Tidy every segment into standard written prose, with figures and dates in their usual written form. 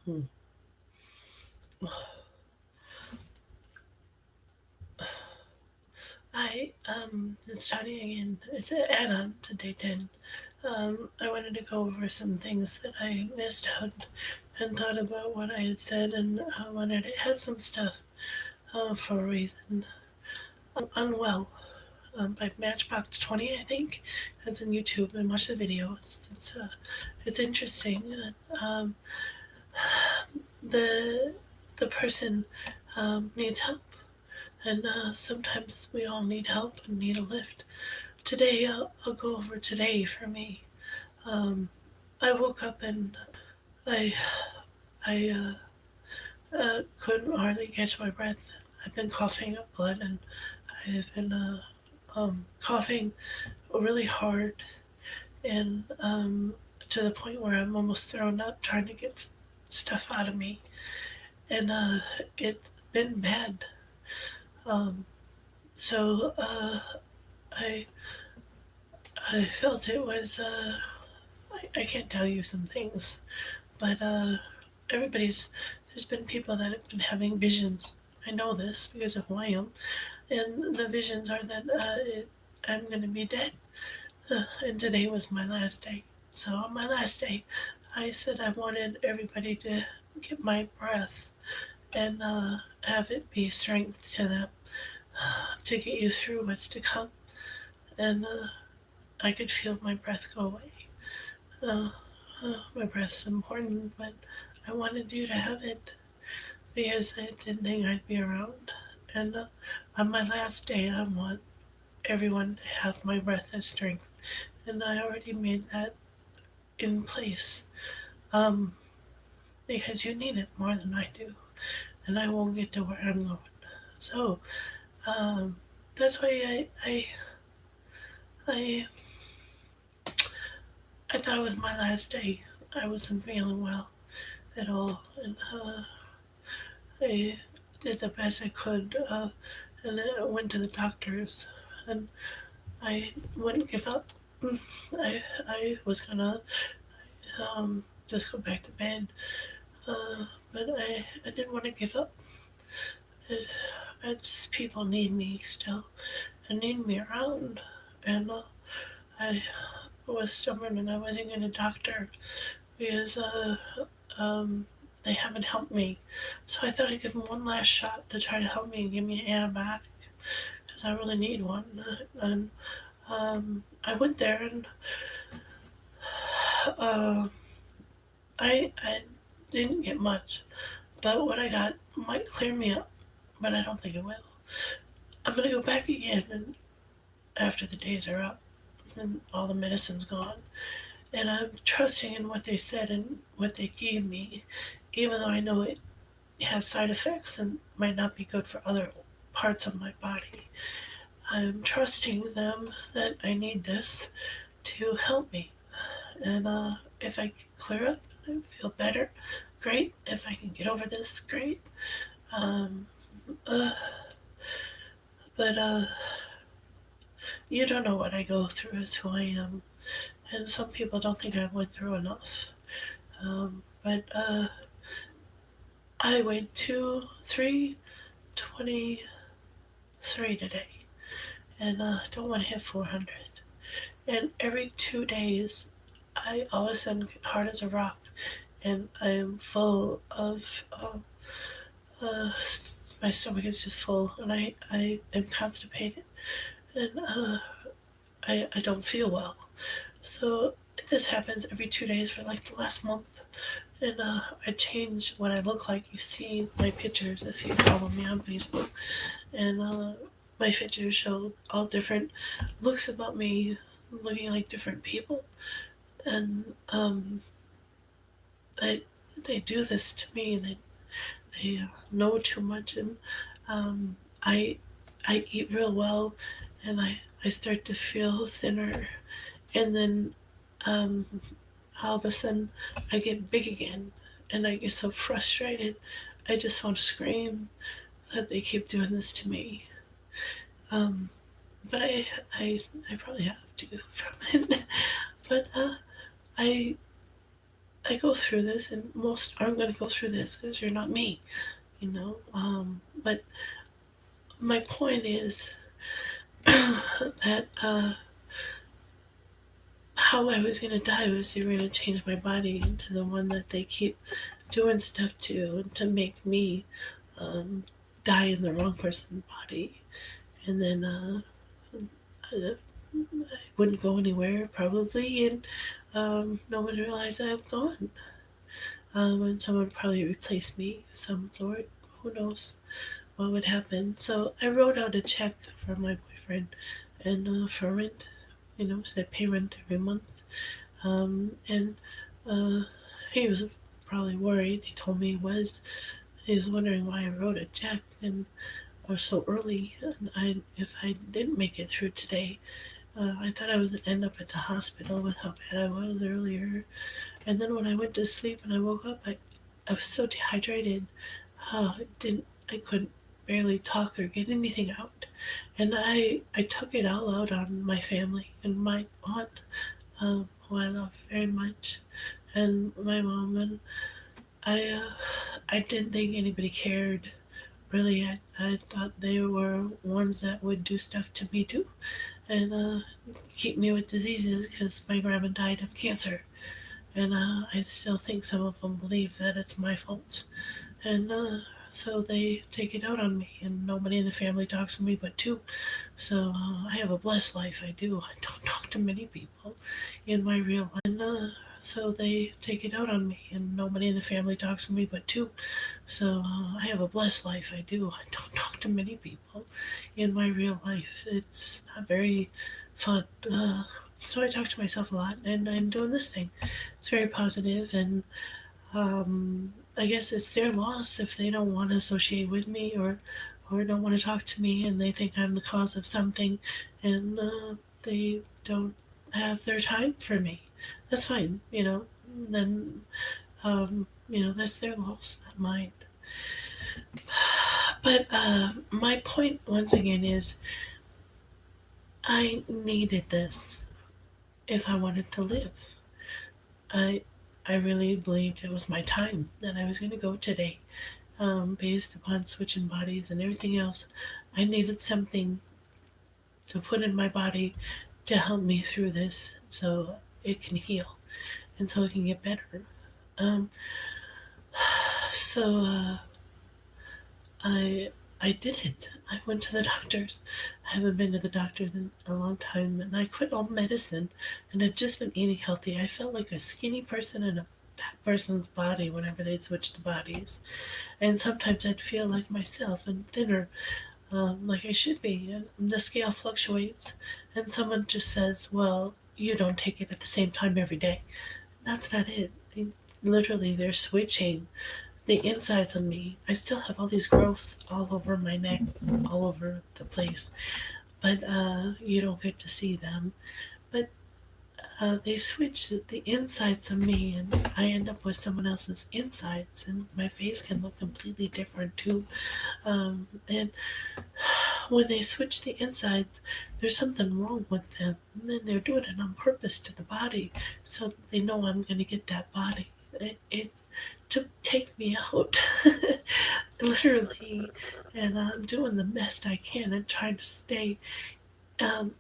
Hmm. It's Tony again. It's an add-on to day 10. I wanted to go over some things that I missed out and thought about what I had said, and I wanted to add some stuff for a reason. Unwell by Matchbox 20, I think. It's on YouTube, and watch the video. It's interesting. Um, the the person needs help, and sometimes we all need help and need a lift. Today, I'll go over today for me. Um, I woke up and I I couldn't hardly catch my breath. I've been coughing up blood, and I've been coughing really hard, and to the point where I'm almost thrown up trying to get stuff out of me, and it's been bad. Um, so I I felt it was. I can't tell you some things, but everybody's. There's been people that have been having visions. I know this because of who I am, and the visions are that I'm going to be dead. And today was my last day. So on my last day, I said I wanted everybody to get my breath and have it be strength to them to get you through what's to come. And I could feel my breath go away. Uh, my breath's important, but I wanted you to have it because I didn't think I'd be around. And on my last day, I want everyone to have my breath as strength. And I already made that in place um, because you need it more than I do. And I won't get to where I'm going. So um, that's why I, I thought it was my last day. I wasn't feeling well at all. And I did the best I could. And then I went to the doctors. And I wouldn't give up. I was gonna just go back to bed, but I didn't want to give up. It, it's people need me still and need me around, and I was stubborn and I wasn't going to doctor because they haven't helped me. So I thought I'd give them one last shot to try to help me and give me an antibiotic because I really need one. And I went there and uh, I didn't get much, but what I got might clear me up, but I don't think it will. I'm gonna go back again and after the days are up and all the medicine's gone. And I'm trusting in what they said and what they gave me, even though I know it has side effects and might not be good for other parts of my body. I'm trusting them that I need this to help me. And if I clear up and feel better, great. If I can get over this, great. Um, uh, but you don't know what I go through as who I am. And some people don't think I went through enough. But I weighed 23 today, and don't want to hit 400. And every 2 days, I all of a sudden get hard as a rock, and I am full of uh, my stomach is just full, and I am constipated, and I don't feel well. So this happens every 2 days for like the last month. And I change what I look like. You see my pictures if you follow me on Facebook. And my pictures show all different looks about me, looking like different people. And they, they do this to me. They know too much. And um, I, I eat real well. And I start to feel thinner. And then um, all of a sudden I get big again and I get so frustrated. I just want to scream that they keep doing this to me. Um, but I probably have to from it. But I I go through this, and most aren't going to go through this because you're not me, you know. But my point is that how I was going to die was they were going to change my body into the one that they keep doing stuff to make me um, die in the wrong person's body. And then I wouldn't go anywhere probably, and no one would realize I've gone. And someone would probably replace me of some sort. Who knows what would happen? So I wrote out a check for my boyfriend and for rent. You know, 'cause I pay rent every month. And uh, he was probably worried. He told me he was wondering why I wrote a check and or so early. And if I didn't make it through today, I thought I would end up at the hospital with how bad I was earlier. And then when I went to sleep and I woke up, I was so dehydrated. I couldn't barely talk or get anything out. And I took it all out on my family and my aunt, who I love very much, and my mom. And I didn't think anybody cared. Really, I thought they were ones that would do stuff to me too, and keep me with diseases because my grandma died of cancer. And I still think some of them believe that it's my fault. And so they take it out on me, and nobody in the family talks to me but two. So I have a blessed life. I do. I don't talk to many people in my real life. And so they take it out on me, and nobody in the family talks to me but two. So I have a blessed life. I do. I don't talk to many people in my real life. It's not very fun. So I talk to myself a lot, and I'm doing this thing. It's very positive, and I guess it's their loss if they don't want to associate with me or don't want to talk to me, and they think I'm the cause of something, and they don't have their time for me. That's fine, you know. Then that's their loss, not mine. But my point once again is I needed this if I wanted to live. I I really believed it was my time that I was going to go today, based upon switching bodies and everything else. I needed something to put in my body to help me through this, so it can heal and so it can get better. Um, so I I did it. I went to the doctors. I haven't been to the doctors in a long time, and I quit all medicine, and had just been eating healthy. I felt like a skinny person in a fat person's body whenever they'd switch the bodies, and sometimes I'd feel like myself and thinner, like I should be. And the scale fluctuates, and someone just says, "Well, you don't take it at the same time every day." That's not it. Literally, they're switching the insides of me. I still have all these growths all over my neck, all over the place, but you don't get to see them. But they switch the insides of me, and I end up with someone else's insides, and my face can look completely different too. And when they switch the insides, there's something wrong with them, and they're doing it on purpose to the body, so they know I'm going to get that body. It's to take me out, literally, and I'm doing the best I can and trying to stay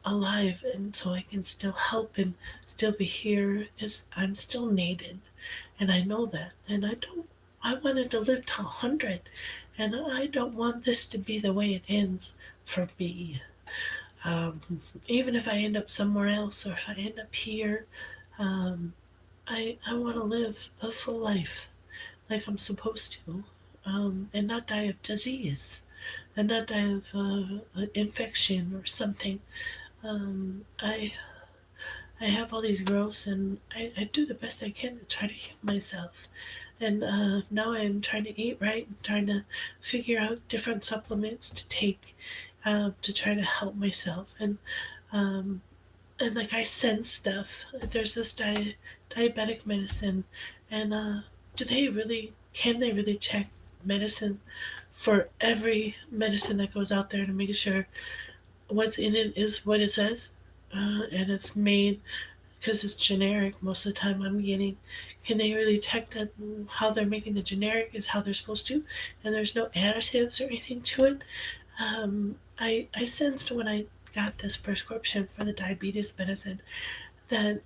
alive, and so I can still help and still be here. Is I'm still needed, and I know that, and I don't. I wanted to live till 100, and I don't want this to be the way it ends for me. Um, Even if I end up somewhere else or if I end up here, um, I want to live a full life like I'm supposed to, and not die of disease, and not die of an infection or something. I have all these growths, and I do the best I can to try to heal myself. And now I'm trying to eat right and trying to figure out different supplements to take to try to help myself. Um, and like I sense stuff. There's this diabetic medicine, and do they really? Can they really check medicine for every medicine that goes out there to make sure what's in it is what it says, and it's made because it's generic most of the time I'm getting, can they really detect that how they're making the generic is how they're supposed to, and there's no additives or anything to it? I sensed when I got this prescription for the diabetes medicine that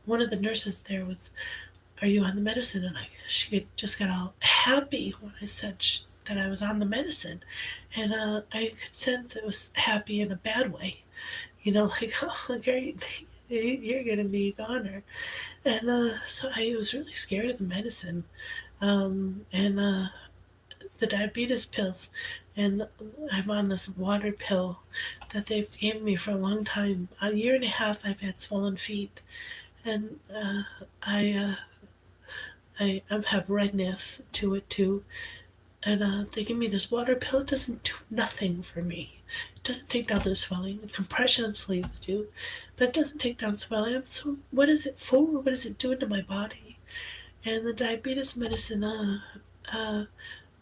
one of the nurses there was, "Are you on the medicine?" And she just got all happy when I said that I was on the medicine, and I could sense it was happy in a bad way, like, "Oh, great, you're gonna be a goner," and so I was really scared of the medicine, and the diabetes pills, and I'm on this water pill that they've given me for a long time. A year and a half, I've had swollen feet, and I. I have redness to it too, and they give me this water pill. It doesn't do nothing for me. It doesn't take down the swelling. The compression sleeves do, but it doesn't take down swelling. So what is it for? What is it doing to my body? And the diabetes medicine, uh,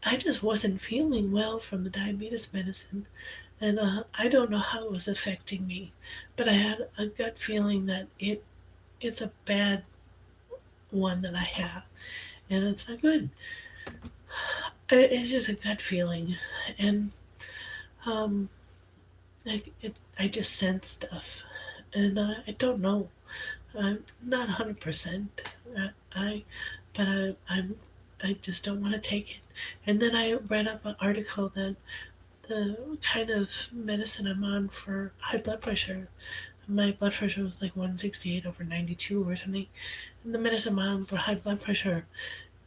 I just wasn't feeling well from the diabetes medicine, and I don't know how it was affecting me, but I had a gut feeling that it's a bad one that I have, and it's not good. It's just a gut feeling, and um, I just sense stuff, and I don't know. I'm not 100%. I, but I just don't want to take it. And then I read up an article that the kind of medicine I'm on for high blood pressure, my blood pressure was like 168 over 92 or something. And the medicine I'm on for high blood pressure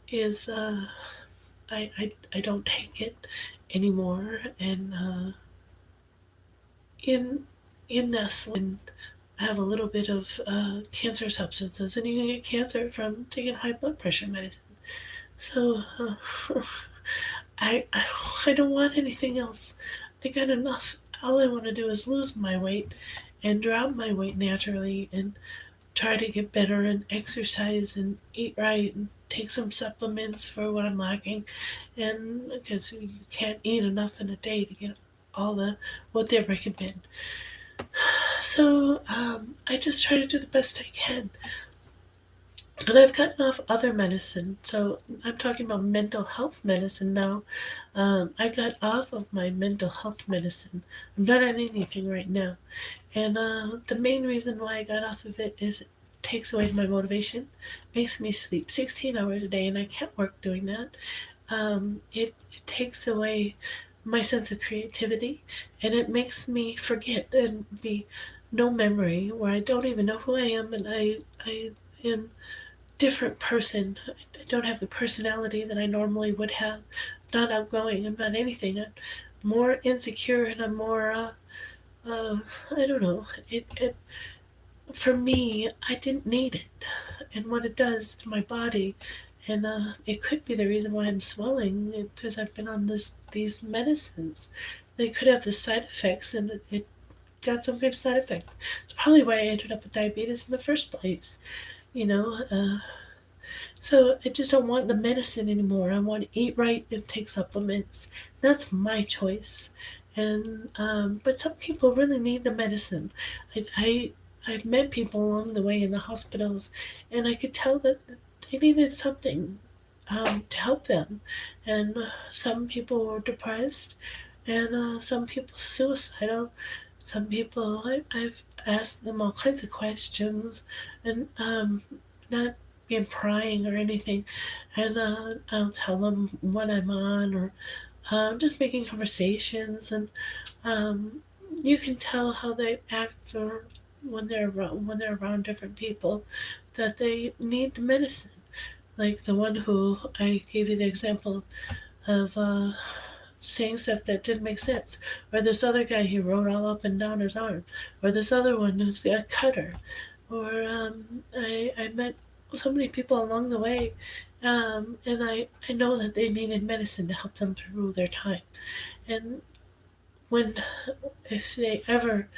is I don't take it anymore, and in this one, I have a little bit of cancer substances, and you can get cancer from taking high blood pressure medicine. So I I don't want anything else. I got enough. All I want to do is lose my weight and drop my weight naturally, and try to get better and exercise and eat right and take some supplements for what I'm lacking, and because you can't eat enough in a day to get all the what they recommend. So I just try to do the best I can. And I've gotten off other medicine, so I'm talking about mental health medicine now. I got off of my mental health medicine. I'm not on anything right now. And the main reason why I got off of it is it takes away my motivation, makes me sleep 16 hours a day, and I can't work doing that. It takes away my sense of creativity, and it makes me forget and be no memory, where I don't even know who I am, and I am different person. I don't have the personality that I normally would have. Not outgoing. I'm not anything. I'm more insecure, and I'm more. I don't know. It for me. I didn't need it, and what it does to my body, and it could be the reason why I'm swelling because I've been on these medicines. They could have the side effects, and it got some good side effect. It's probably why I ended up with diabetes in the first place. You know, so I just don't want the medicine anymore. I want to eat right and take supplements. That's my choice. And but some people really need the medicine. I've met people along the way in the hospitals, and I could tell that they needed something to help them. And some people were depressed, and some people suicidal. Some people I've asked them all kinds of questions, and not being prying or anything, and I'll tell them what I'm on, or just making conversations, and um, you can tell how they act or when they're around different people that they need the medicine. Like the one who I gave you the example of saying stuff that didn't make sense, or this other guy who wrote all up and down his arm, or this other one who's a cutter, or I met so many people along the way, and I know that they needed medicine to help them through their time. And when, if they ever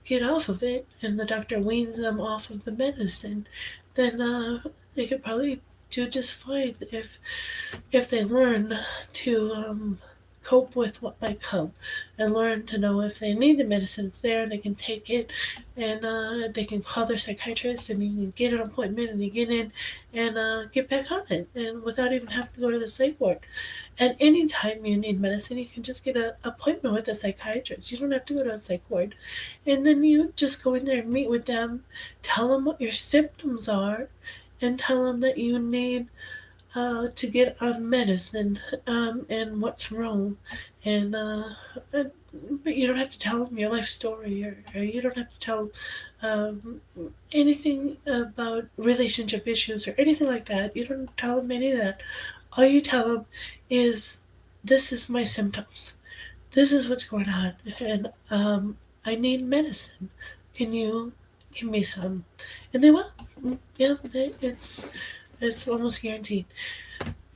get off of it and the doctor weans them off of the medicine, then they could probably do just fine if they learn to cope with what might come and learn to know if they need the medicine, it's there, they can take it, and they can call their psychiatrist, and you can get an appointment and you get in and get back on it, and without even having to go to the psych ward. At any time you need medicine, you can just get an appointment with a psychiatrist. You don't have to go to a psych ward. And then you just go in there and meet with them, tell them what your symptoms are, and tell them that you need to get on medicine, and what's wrong. And but you don't have to tell them your life story, or you don't have to tell them anything about relationship issues or anything like that. You don't tell them any of that. All you tell them is, this is my symptoms. This is what's going on, and I need medicine. Can you give me some? And they will. Yeah, it's almost guaranteed.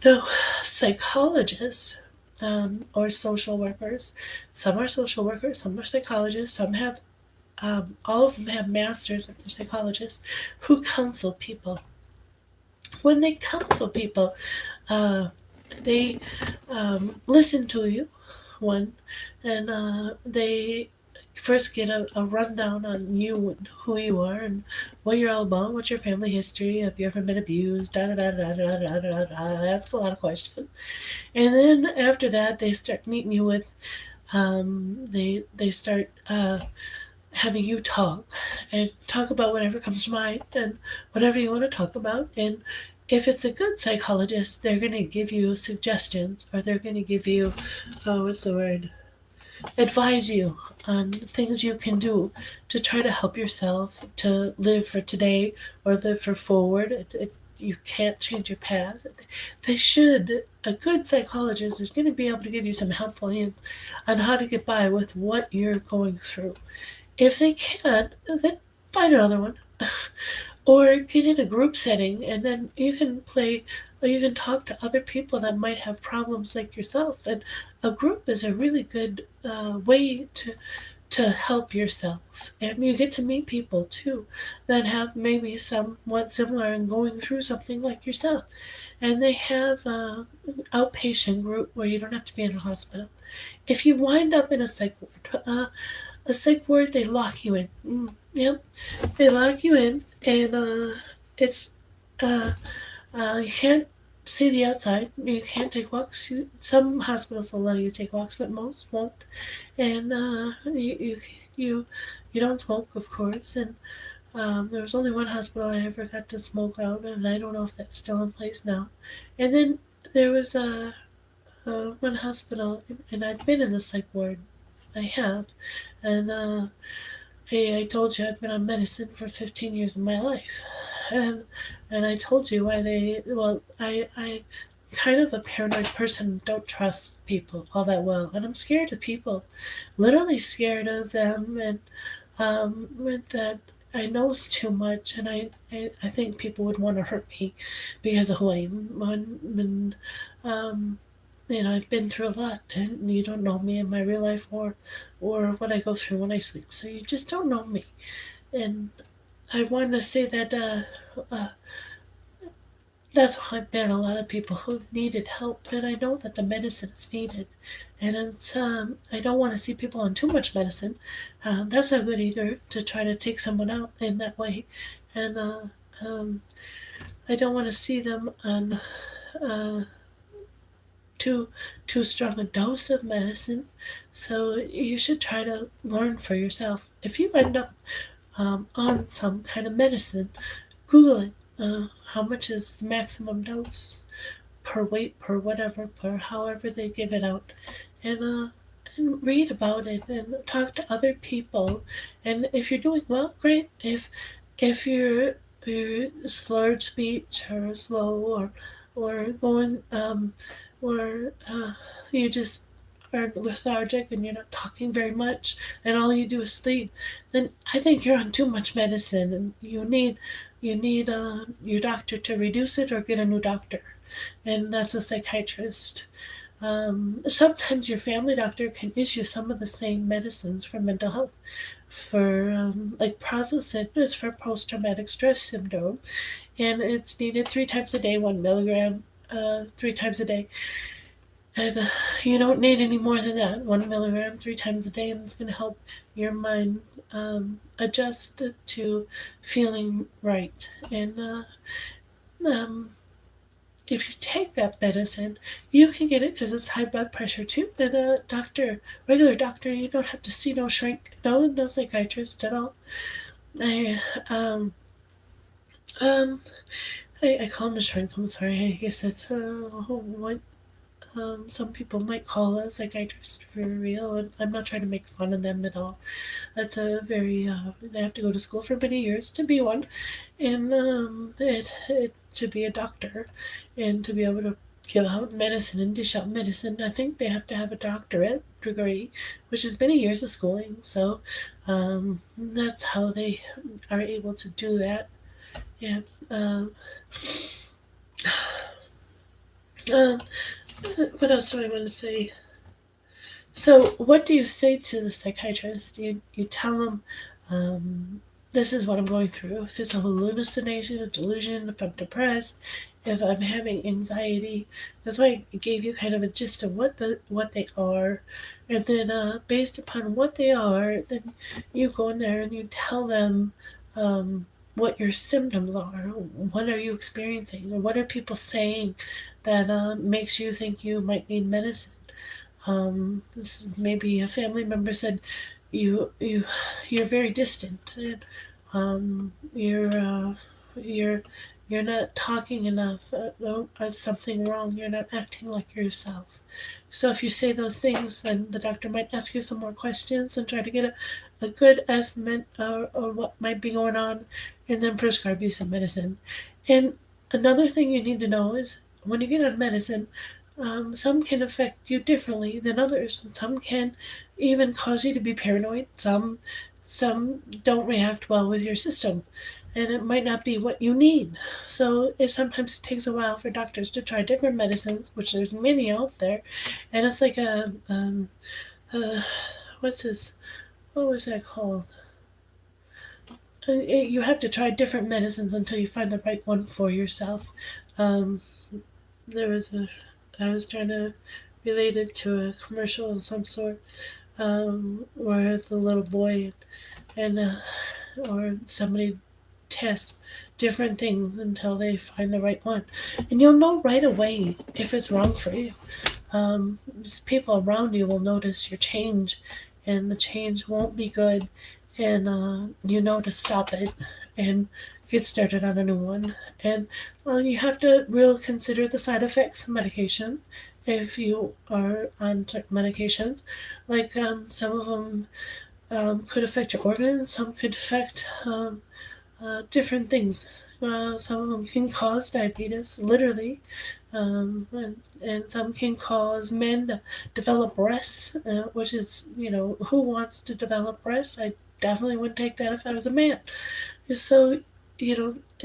Now, psychologists, or social workers, some are social workers, some are psychologists, some have, all of them have masters of their psychologists who counsel people. When they counsel people, uh, they listen to you, one, and they first get a rundown on you and who you are and what you're all about, what's your family history, have you ever been abused, da da da da da da da da da. Ask a lot of questions. And then after that, they start meeting you with, they start having you talk and talk about whatever comes to mind and whatever you want to talk about. And if it's a good psychologist, they're going to give you suggestions, or they're going to give you, oh, what's the word? Advise you on things you can do to try to help yourself to live for today or live for forward. You can't change your past. They should. A good psychologist is going to be able to give you some helpful hints on how to get by with what you're going through. If they can't, then find another one. Or get in a group setting, and then you can play, or you can talk to other people that might have problems like yourself. And a group is a really good way to help yourself. And you get to meet people too that have maybe somewhat similar and going through something like yourself. And they have outpatient group where you don't have to be in a hospital. If you wind up in a psych ward, they lock you in. Yep, they lock you in, and it's uh, you can't see the outside. You can't take walks. Some hospitals will let you take walks, but most won't. And you don't smoke, of course. And there was only one hospital I ever got to smoke out, and I don't know if that's still in place now. And then there was one hospital, and I've been in the psych ward. I have, and I told you I've been on medicine for 15 years of my life, and I told you why they. Well, I kind of a paranoid person, don't trust people all that well, and I'm scared of people, literally scared of them, and with that. I know it's too much, and I think people would want to hurt me because of who I am. Um, I've been through a lot, and you don't know me in my real life, or what I go through when I sleep. So you just don't know me. And I want to say that uh, that's why I've been a lot of people who needed help, and I know that the medicine is needed. And it's I don't want to see people on too much medicine. That's not good either, to try to take someone out in that way. And um, I don't want to see them on uh, too strong a dose of medicine. So you should try to learn for yourself. If you end up on some kind of medicine, Google it. How much is the maximum dose per weight, per whatever, per however they give it out, and read about it and talk to other people. And if you're doing well, great. If you're slurred speech or slow, or going or you just are lethargic and you're not talking very much and all you do is sleep, then I think you're on too much medicine, and you need your doctor to reduce it or get a new doctor, and that's a psychiatrist. Sometimes your family doctor can issue some of the same medicines for mental health. For like Prazosin is for post-traumatic stress syndrome, and it's needed 3 times a day, 1 milligram, 3 times a day. And you don't need any more than that. 1 milligram 3 times a day, and it's going to help your mind adjust to feeling right. And um, if you take that medicine, you can get it because it's high blood pressure too. And a doctor, regular doctor, you don't have to see no shrink, no psychiatrist at all. I um um I call him a shrink. I'm sorry. I guess that's what some people might call a psychiatrist for real. And I'm not trying to make fun of them at all. That's a very they have to go to school for many years to be one, and it to be a doctor, and to be able to give out medicine and dish out medicine. I think they have to have a doctorate degree, which is many years of schooling. So that's how they are able to do that. And um, what else do I want to say? So, what do you say to the psychiatrist? You tell them, this is what I'm going through. If it's a hallucination, a delusion, if I'm depressed, if I'm having anxiety. That's why I gave you kind of a gist of what they are, and then based upon what they are, then you go in there and you tell them. What your symptoms are, what are you experiencing, or what are people saying that makes you think you might need medicine. This is maybe a family member said you're very distant, and you're you're not talking enough. No, something wrong. You're not acting like yourself. So if you say those things, then the doctor might ask you some more questions and try to get a good estimate of what might be going on, and then prescribe you some medicine. And another thing you need to know is when you get on medicine, some can affect you differently than others. Some can even cause you to be paranoid. Some don't react well with your system, and it might not be what you need. So sometimes it takes a while for doctors to try different medicines, which there's many out there, and it's like uh what's this? What was that called? You have to try different medicines until you find the right one for yourself. Um, there was a I was trying to relate it to a commercial of some sort, where the little boy and or somebody tests different things until they find the right one, and you'll know right away if it's wrong for you. People around you will notice your change, and the change won't be good, and you know to stop it and get started on a new one. And you have to really consider the side effects of medication if you are on certain medications. Like some of them could affect your organs, some could affect different things. Some of them can cause diabetes, literally, and some can cause men to develop breasts, which is, who wants to develop breasts? I definitely wouldn't take that if I was a man. So,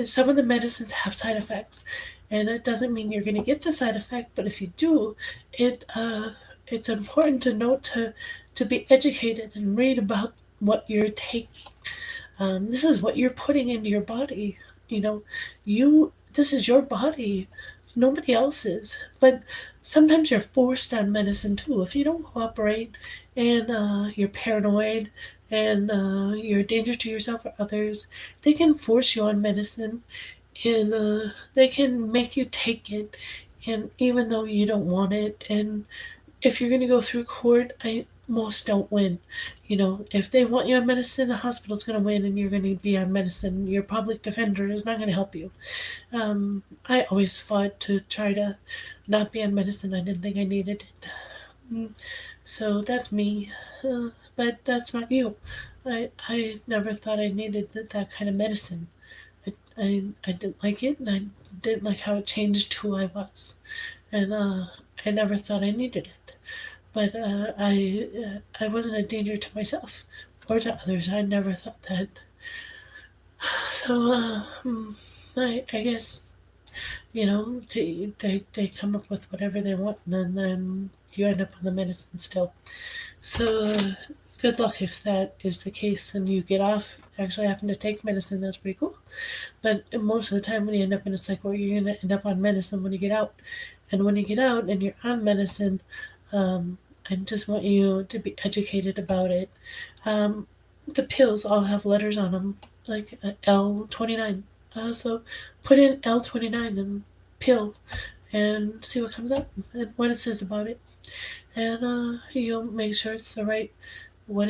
some of the medicines have side effects, and it doesn't mean you're going to get the side effect, but if you do, it's important to note to be educated and read about what you're taking. This is what you're putting into your body. This is your body. It's nobody else's. But sometimes you're forced on medicine too. If you don't cooperate, and you're paranoid, and you're a danger to yourself or others, they can force you on medicine, and they can make you take it. And even though you don't want it, and if you're going to go through court, most don't win. If they want you on medicine, the hospital's going to win, and you're going to be on medicine. Your public defender is not going to help you. I always fought to try to not be on medicine. I didn't think I needed it. So that's me. But that's not you. I never thought I needed that kind of medicine. I didn't like it, and I didn't like how it changed who I was. And I never thought I needed it. But I wasn't a danger to myself or to others. I never thought that. So I guess they come up with whatever they want, and then you end up on the medicine still. So good luck if that is the case and you get off actually having to take medicine. That's pretty cool. But most of the time, when you end up in a cycle, you're going to end up on medicine when you get out. And when you get out and you're on medicine, um, I just want you to be educated about it. Um, the pills all have letters on them, like L29. So put in L29 and pill and see what comes up and what it says about it. And you'll make sure it's the right what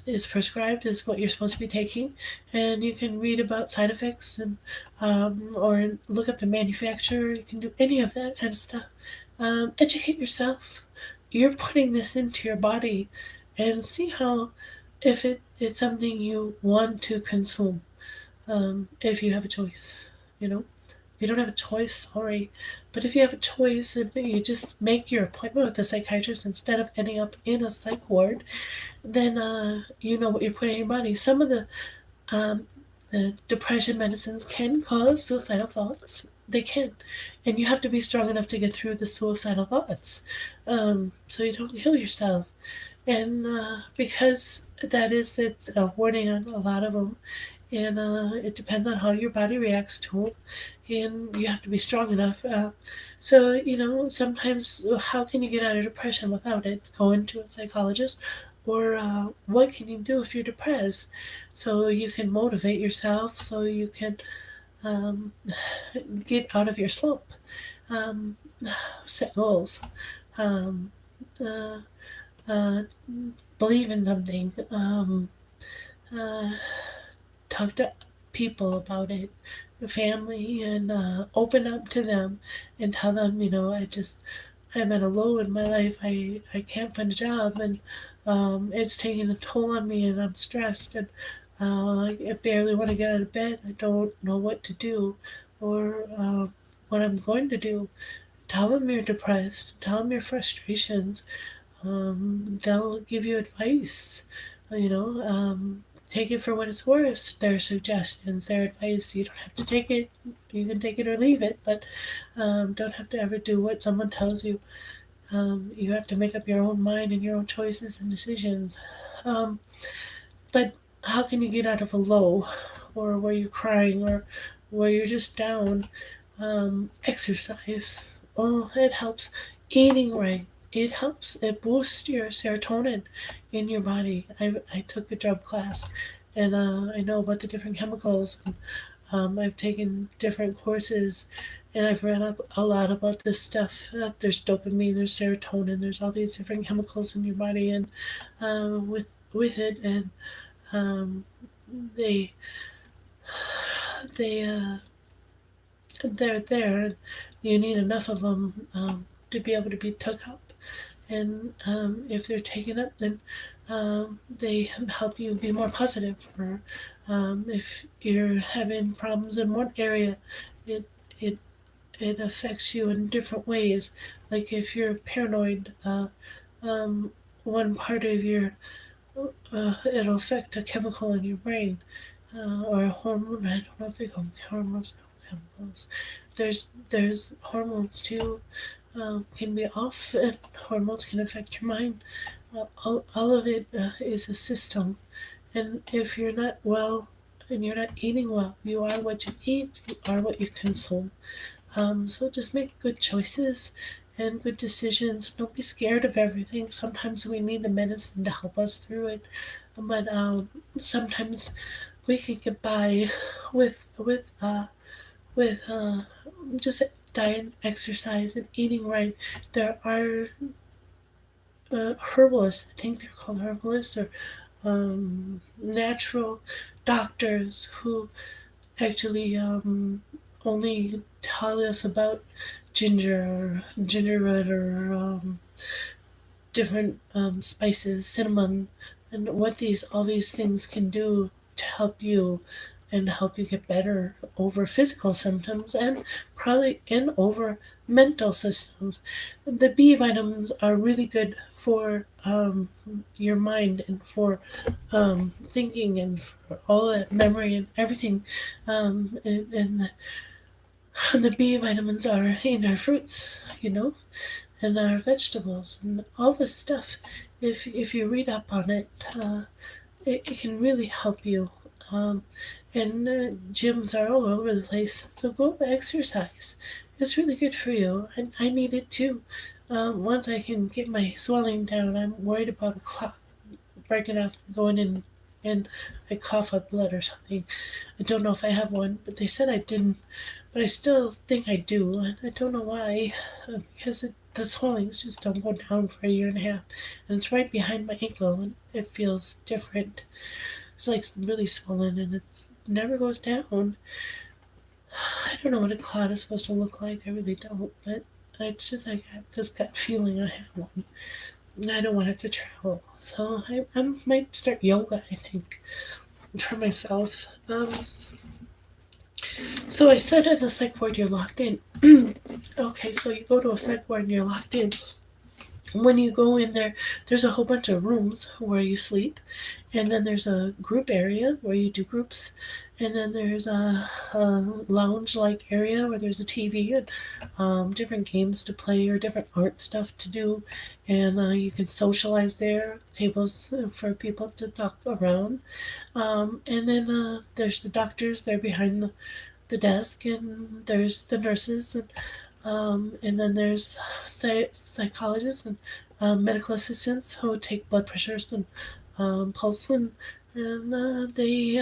is prescribed is what you're supposed to be taking, and you can read about side effects and or look up the manufacturer. You can do any of that kind of stuff. Educate yourself. You're putting this into your body, and see how if it's something you want to consume. If you have a choice, you know. If you don't have a choice, sorry. But if you have a choice and you just make your appointment with a psychiatrist instead of ending up in a psych ward, then you know what you're putting in your body. Some of um, the depression medicines can cause suicidal thoughts. They can. And you have to be strong enough to get through the suicidal thoughts, so you don't kill yourself. And because it's a warning on a lot of them, and it depends on how your body reacts to it, and you have to be strong enough. So sometimes how can you get out of depression without it? Going to a psychologist, or what can you do if you're depressed, so you can motivate yourself, so you can um, get out of your slump. Um, Set goals. Um, uh, uh, Believe in something. Uh, Talk to people about it, the family, and open up to them and tell them, I'm at a low in my life. I can't find a job, and it's taking a toll on me, and I'm stressed, and I barely want to get out of bed. I don't know what to do, or what I'm going to do. Tell them you're depressed. Tell them your frustrations. They'll give you advice. Take it for what it's worth. Their suggestions, their advice. You don't have to take it. You can take it or leave it, but don't have to ever do what someone tells you. You have to make up your own mind and your own choices and decisions. Um, but how can you get out of a low, or where you're crying, or where you're just down? Exercise. Oh, it helps. Eating right. It helps. It boosts your serotonin in your body. I took a drug class, and I know about the different chemicals. And, I've taken different courses, and I've read up a lot about this stuff. There's dopamine, there's serotonin, there's all these different chemicals in your body, and with it, and um, they they they're there. You need enough of them to be able to be took up, and if they're taken up, then they help you be more positive. Or if you're having problems in one area, it it it affects you in different ways. Like if you're paranoid, um, one part of your it'll affect a chemical in your brain, or a hormone. I don't know if they call them hormones or chemicals. There's hormones too, can be off, and hormones can affect your mind. All of it is a system, and if you're not well and you're not eating well, you are what you eat, you are what you consume. So just make good choices and good decisions. Don't be scared of everything. Sometimes we need the medicine to help us through it, but sometimes we can get by with just diet, exercise, and eating right. There are herbalists. I think they're called herbalists, or natural doctors who actually only tell us about gingerbread, or different spices, cinnamon, and what these all these things can do to help you, and help you get better over physical symptoms, and probably in over mental systems. The B vitamins are really good for your mind, and for thinking, and for all that memory and everything. And the B vitamins are in our fruits, and our vegetables, and all this stuff. If you read up on it, it can really help you. Um, and gyms are all over the place. So go exercise. It's really good for you, and I need it too. Once I can get my swelling down, I'm worried about a clot breaking out, going in, and I cough up blood or something. I don't know if I have one, but they said I didn't. But I still think I do, and I don't know why. Because the swellings just don't go down for a year and a half, and it's right behind my ankle, and it feels different. It's like really swollen, and it never goes down. I don't know what a clot is supposed to look like. I really don't, but it's just like I have this gut feeling I have one, and I don't want it to travel. So I might start yoga. I think for myself. So I said in the psych ward you're locked in. Okay, so you go to a psych ward and you're locked in. When you go in there, there's a whole bunch of rooms where you sleep, and then there's a group area where you do groups, and then there's a lounge like area where there's a TV and different games to play or different art stuff to do, and you can socialize there, tables for people to talk around. And then there's the doctors, they're behind the desk, and there's the nurses, and then there's psychologists and medical assistants who take blood pressures and pulse, and they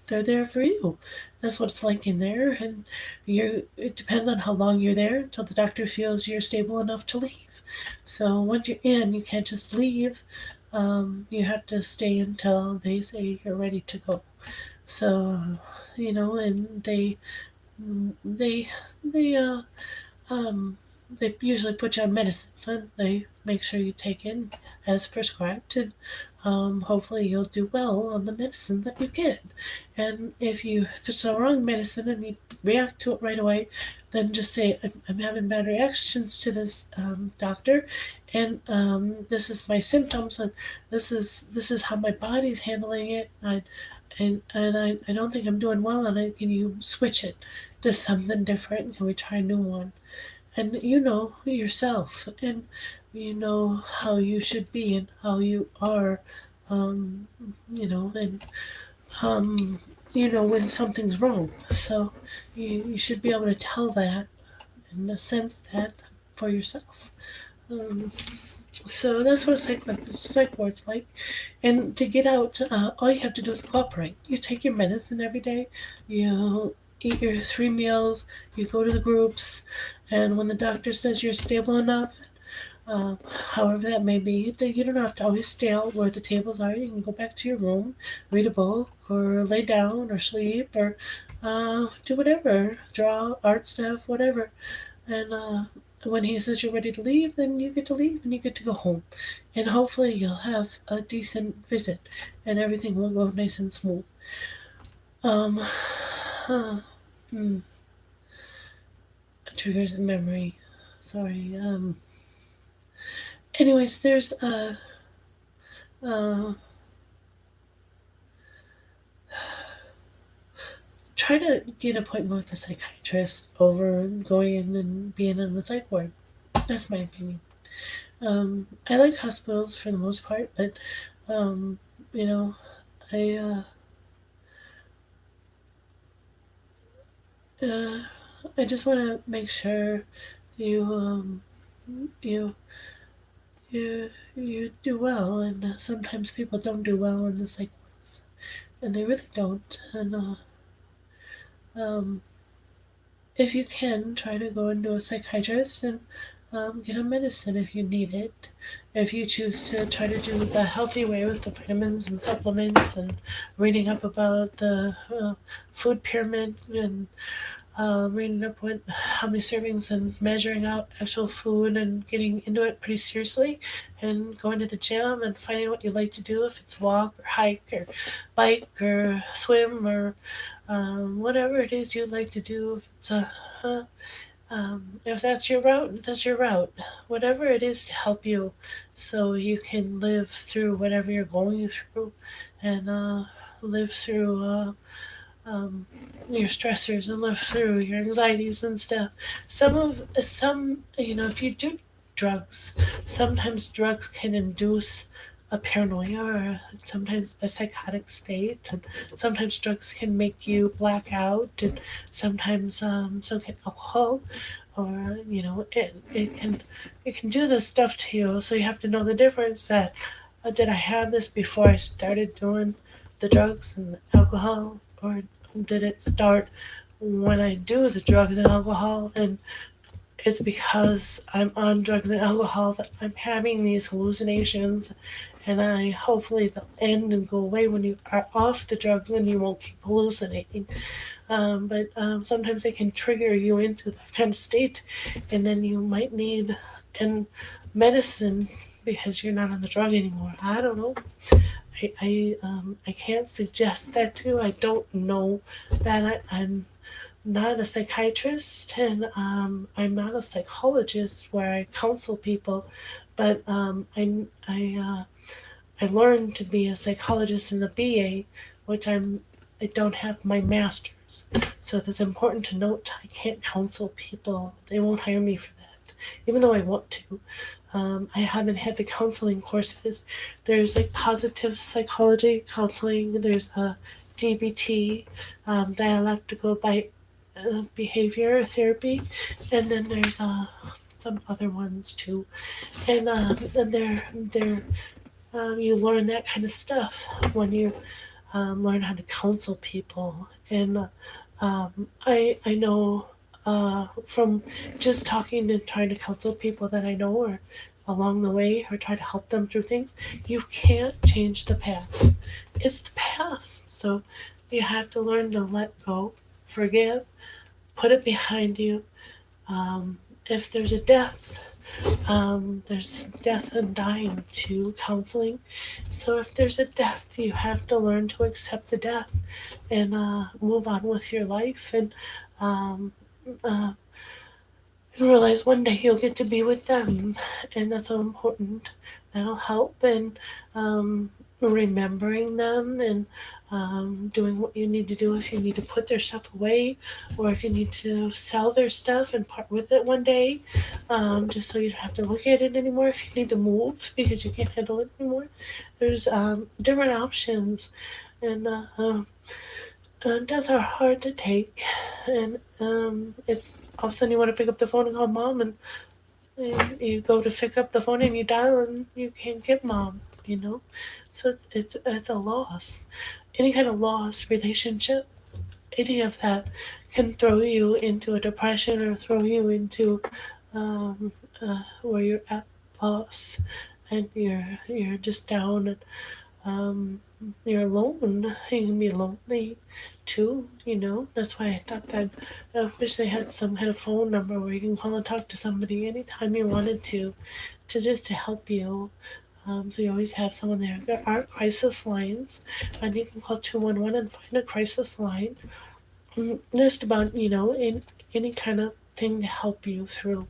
they're there for you. That's what it's like in there, and you. It depends on how long you're there until the doctor feels you're stable enough to leave. So once you're in, you can't just leave. You have to stay until they say you're ready to go. So, and they they um they usually put you on medicine, and they make sure you take it as prescribed, and hopefully you'll do well on the medicine that you get. And if it's the wrong medicine and you react to it right away, then just say I'm having bad reactions to this, doctor, and this is my symptoms, and this is how my body's handling it. I don't think I'm doing well, and can you switch it to something different? Can we try a new one? And you know yourself, and you know how you should be and how you are, um, and um, when something's wrong. So you should be able to tell that and sense that for yourself. Um, so that's what psych ward's like. And to get out, all you have to do is cooperate. You take your medicine every day. You eat your 3 meals. You go to the groups, and when the doctor says you're stable enough, uh, however that may be, you don't have to always stay out where the tables are. You can go back to your room, read a book, or lay down, or sleep, or do whatever, draw, art stuff, whatever. And when he says you're ready to leave, then you get to leave and you get to go home. And hopefully you'll have a decent visit and everything will go nice and smooth. Um, uh, hmm, Triggers a memory. Sorry. Anyways, there's uh, try to get an appointment with a psychiatrist over going in and being in the psych ward. That's my opinion. I like hospitals for the most part, but um, you know, I uh, I just want to make sure you you you do well, and sometimes people don't do well in the psych wards, and they really don't. And um, if you can, try to go into a psychiatrist and get a medicine if you need it. If you choose to try to do the healthy way with the vitamins and supplements and reading up about the food pyramid and reading up what how many servings and measuring out actual food and getting into it pretty seriously, and going to the gym and finding what you like to do, if it's walk or hike or bike or swim or whatever it is you like to do. If that's your route, that's your route. Whatever it is to help you, so you can live through whatever you're going through, and live through your stressors and live through your anxieties and stuff. Some, if you do drugs, sometimes drugs can induce a paranoia or sometimes a psychotic state, and sometimes drugs can make you black out, and sometimes so can alcohol, or it can do this stuff to you. So you have to know the difference. That did I have this before I started doing the drugs and the alcohol, or did it start when I do the drugs and alcohol? And it's because I'm on drugs and alcohol that I'm having these hallucinations, and I hopefully they'll end and go away when you are off the drugs and you won't keep hallucinating. But sometimes they can trigger you into that kind of state, and then you might need and medicine because you're not on the drug anymore. I don't know. I can't suggest that to you. I don't know that. I'm not a psychiatrist, and I'm not a psychologist where I counsel people, but I learned to be a psychologist in a BA, which I don't have my master's. So it's important to note I can't counsel people. They won't hire me for that, even though I want to. I haven't had the counseling courses. There's like positive psychology counseling. There's DBT, dialectical behavior therapy, and then there's some other ones too. And they're you learn that kind of stuff when you learn how to counsel people. And I know from just talking and trying to counsel people that I know or along the way or try to help them through things, you can't change the past. It's the past. So you have to learn to let go, forgive, put it behind you. If there's a death, there's death and dying to counseling. So if there's a death, you have to learn to accept the death and move on with your life, um, uh, and realize one day you'll get to be with them, and that's so important. That'll help in remembering them and doing what you need to do if you need to put their stuff away, or if you need to sell their stuff and part with it one day, just so you don't have to look at it anymore. If you need to move because you can't handle it anymore, there's different options, and deaths are hard to take, and it's all of a sudden you want to pick up the phone and call mom, and you go to pick up the phone and you dial and you can't get mom. So it's a loss. Any kind of loss, relationship, any of that can throw you into a depression or throw you into um, where you're at loss, and you're just down, and um, you're alone. You can be lonely too. That's why I thought that I wish they had some kind of phone number where you can call and talk to somebody anytime you wanted to just to help you. So you always have someone there. There are crisis lines, and you can call 211 and find a crisis line. Just about in any kind of thing to help you through.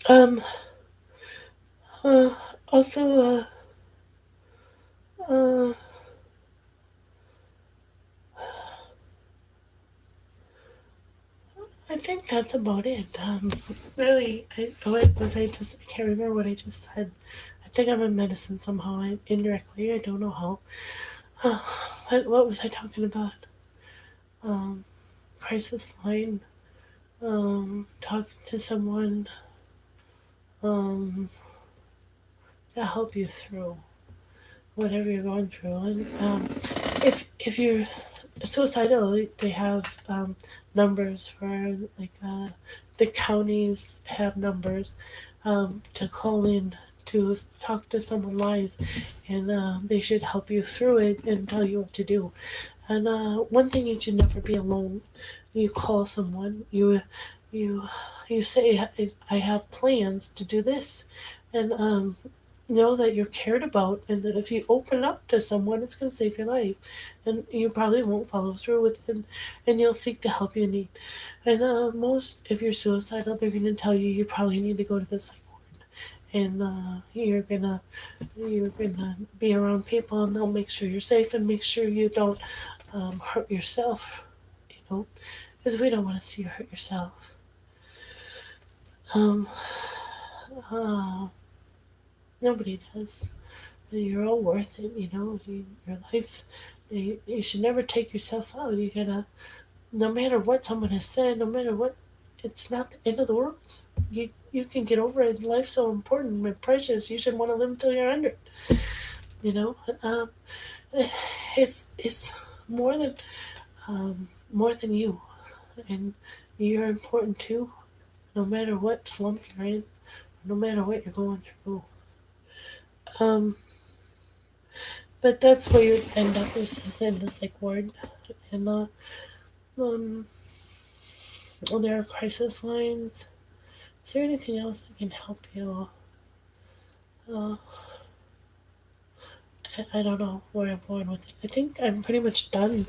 Um. Also. Uh. I think that's about it. Really, what was I just? I can't remember what I just said. I think I'm in medicine somehow, indirectly. I don't know how. What was I talking about? Um, crisis line. Talking to someone. Um, to help you through whatever you're going through. And if you're suicidal, they have numbers for like the counties have numbers to call in to talk to someone live, and they should help you through it and tell you what to do. And one thing, you should never be alone. You call someone, you you say, I have plans to do this, and know that you're cared about, and that if you open up to someone, it's going to save your life, and you probably won't follow through with it, and you'll seek the help you need. And most, if you're suicidal, they're going to tell you probably need to go to the psych ward, and you're gonna be around people, and they'll make sure you're safe and make sure you don't hurt yourself. Because we don't want to see you hurt yourself. Um, uh, Nobody does. You're all worth it, your life. You should never take yourself out. You gotta, no matter what someone has said, no matter what, it's not the end of the world. You can get over it. Life's so important and precious. You should want to live until you're 100. You know, um, it's more than you, and you're important too. No matter what slump you're in, no matter what you're going through. Um, but that's where you end up is in the psych ward, and um, when there are crisis lines. Is there anything else that can help you? Uh, I don't know where I'm going with it. I think I'm pretty much done.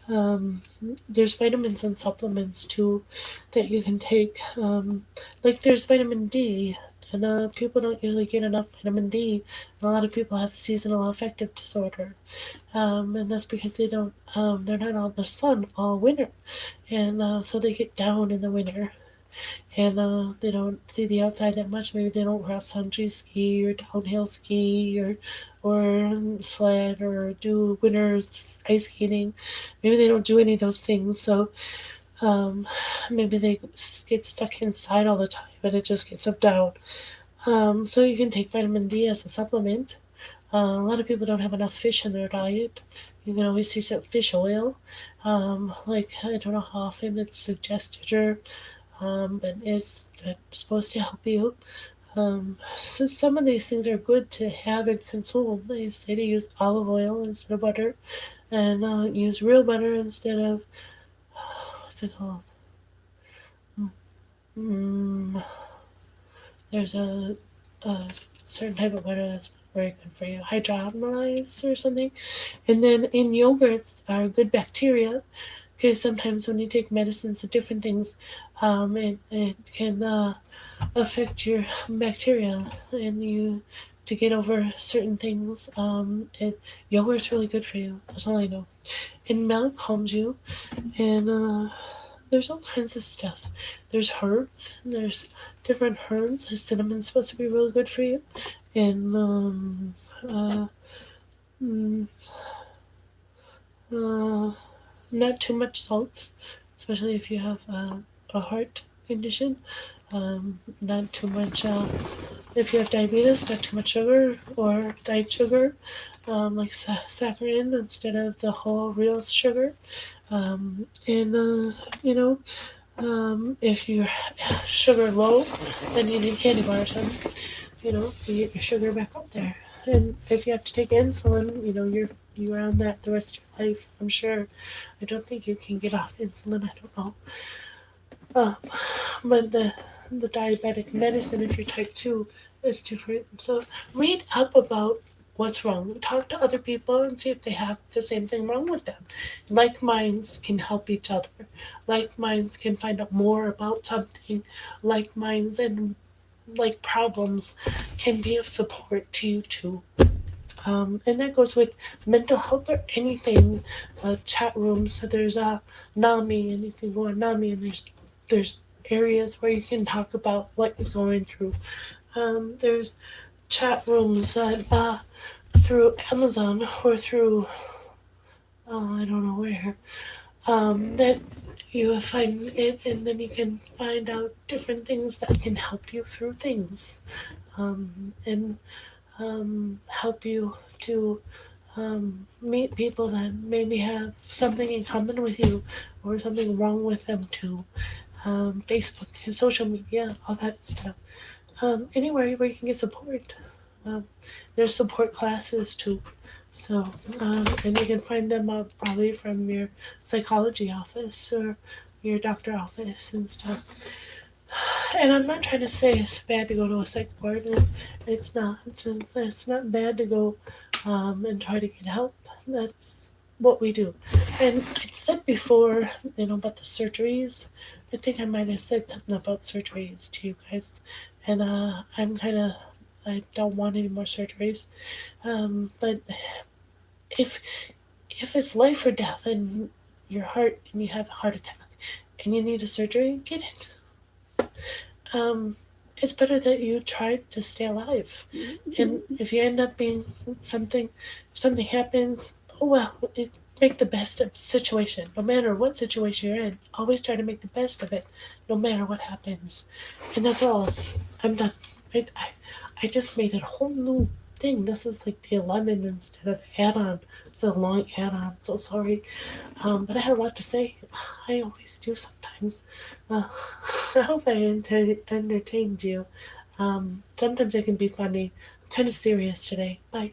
Um, there's vitamins and supplements too that you can take. Like there's vitamin D, and people don't usually get enough vitamin D. And a lot of people have seasonal affective disorder, and that's because they don't. They're not on the sun all winter, and so they get down in the winter. And they don't see the outside that much. Maybe they don't cross country ski or downhill ski or sled or do winter ice skating. Maybe they don't do any of those things. So maybe they get stuck inside all the time, and it just gets them down. So you can take vitamin D as a supplement. A lot of people don't have enough fish in their diet. You can always use that fish oil. Like I don't know how often it's suggested but it's supposed to help you. So some of these things are good to have and consume. They say to use olive oil instead of butter, and use real butter instead of what's it called? Mm, there's a certain type of butter that's not very good for you, hydrolyzed or something. And then in yogurts are good bacteria, because sometimes when you take medicines and different things, it can affect your bacteria and you to get over certain things. Yogurt's really good for you. That's all I know. And milk calms you, and there's all kinds of stuff. There's herbs. There's different herbs. Cinnamon's supposed to be really good for you, and uh, mm, uh, not too much salt, especially if you have a heart condition. Not too much. If you have diabetes, not too much sugar or diet sugar, like saccharin instead of the whole real sugar. And if you're sugar low, then you need candy bars and to get your sugar back up there. And if you have to take insulin, you're on that the rest of your life. I'm sure. I don't think you can get off insulin. I don't know. Um, but the diabetic medicine, if you're type 2, is different. So read up about what's wrong. Talk to other people and see if they have the same thing wrong with them. Like minds can help each other. Like minds can find out more about something. Like minds and like problems can be of support to you too. And that goes with mental health or anything. Chat rooms. So there's a NAMI, and you can go on NAMI, and there's areas where you can talk about what you're going through. There's chat rooms that through Amazon or through I don't know where that you find it, and then you can find out different things that can help you through things, and help you to meet people that maybe have something in common with you or something wrong with them too. Facebook and social media, all that stuff. Anywhere where you can get support. Um, there's support classes too. So, and you can find them probably from your psychology office or your doctor office and stuff. And I'm not trying to say it's bad to go to a psych ward. It's not. It's not bad to go and try to get help. That's what we do. And I said before, about the surgeries. I think I might have said something about surgeries to you guys. And I don't want any more surgeries. But if it's life or death in your heart and you have a heart attack and you need a surgery, get it. Um, it's better that you tried to stay alive. And if you end up being something, if something happens, oh well, make the best of the situation. No matter what situation you're in, always try to make the best of it, no matter what happens. And that's all I'll say. I'm done. I just made it a whole new thing. This is like the 11 instead of add-on. It's a long add-on. So sorry. But I had a lot to say. I always do sometimes. Uh, I hope I entertained you. Sometimes I can be funny. I'm kind of serious today. Bye.